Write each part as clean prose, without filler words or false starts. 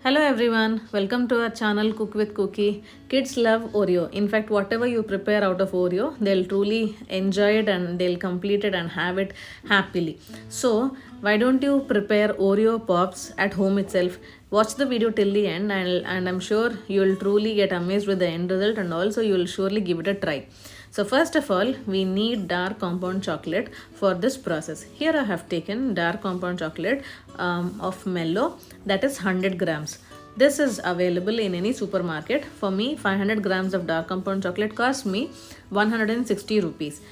Hello everyone, welcome to our channel Cook with Cookie. Kids love Oreo. In fact, whatever you prepare out of Oreo, they'll truly enjoy it and they'll complete it and have it happily. So, why don't you prepare Oreo pops at home itself? Watch the video till the end and I'm sure you'll truly get amazed with the end result and also you'll surely give it a try. So first of all, we need dark compound chocolate for this process. Here I have taken dark compound chocolate of Mellow, that is 100 grams. This is available in any supermarket. For me, 500 grams of dark compound chocolate cost me 160 rupees.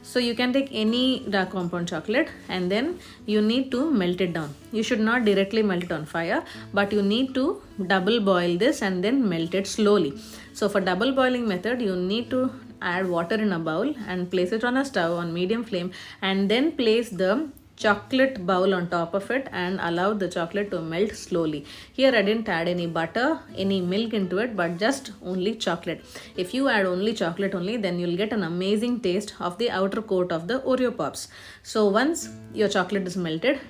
So you can take any dark compound chocolate and then you need to melt it down. You should not directly melt it on fire, but you need to double boil this and then melt it slowly. So for double boiling method, you need to add water in a bowl and place it on a stove on medium flame and then place the chocolate bowl on top of it and allow the chocolate to melt slowly. Here I didn't add any butter, any milk into it, but just only chocolate. If you add only chocolate only, then you'll get an amazing taste of the outer coat of the Oreo pops. So once your chocolate is melted,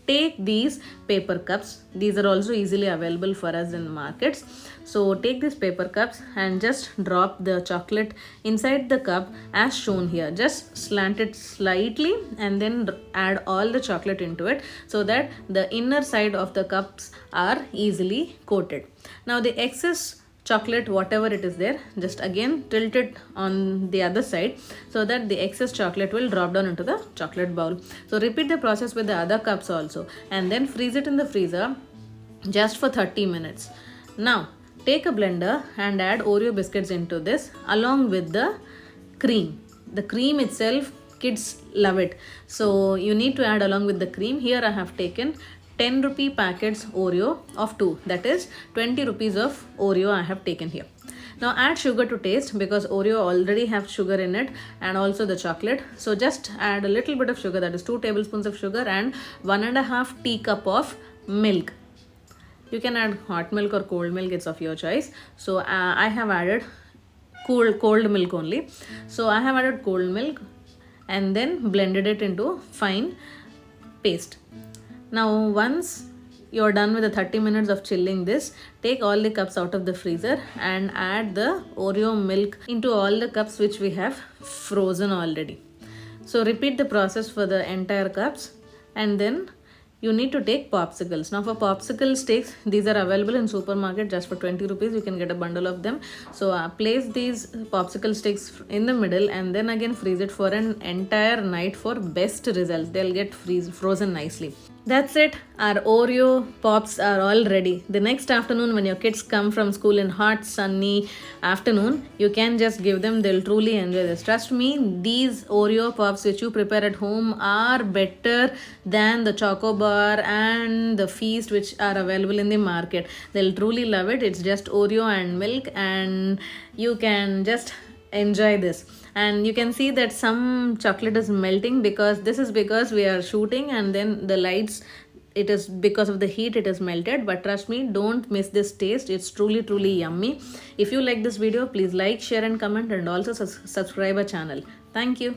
take these paper cups. These are also easily available for us in markets. So take these paper cups and just drop the chocolate inside the cup as shown here. Just slant it slightly and then add all the chocolate into it so that the inner side of the cups are easily coated. Now the excess chocolate, whatever it is there, just again tilt it on the other side so that the excess chocolate will drop down into the chocolate bowl. So repeat the process with the other cups also and then freeze it in the freezer just for 30 minutes. Now take a blender and add Oreo biscuits into this along with the cream. The cream itself, kids love it. So you need to add along with the cream. Here I have taken 10 rupee packets Oreo of 2, that is 20 rupees of Oreo I have taken here. Now add sugar to taste because Oreo already have sugar in it and also the chocolate. So just add a little bit of sugar, that is 2 tablespoons of sugar and 1.5 teacup of milk. You can add hot milk or cold milk, it's of your choice. So I have added cold milk only. So I have added cold milk and then blended it into fine paste. Now once you're done with the 30 minutes of chilling this, take all the cups out of the freezer and add the Oreo milk into all the cups which we have frozen already. So repeat the process for the entire cups and then you need to take popsicles. Now for popsicle sticks, these are available in supermarket just for 20 rupees. You can get a bundle of them. So place these popsicle sticks in the middle and then again freeze it for an entire night for best results. They'll get frozen nicely. That's it. Our Oreo pops are all ready. The next afternoon when your kids come from school in hot sunny afternoon, you can just give them. They'll truly enjoy this. Trust me, these Oreo pops which you prepare at home are better than the chocobar and the feast which are available in the market. They'll truly love it. It's just Oreo and milk and you can just enjoy this. And you can see that some chocolate is melting because this is because we are shooting and then the lights, it is because of the heat it is melted. But trust me, don't miss this taste. It's truly yummy. If you like this video, please like, share and comment and also subscribe our channel. Thank you.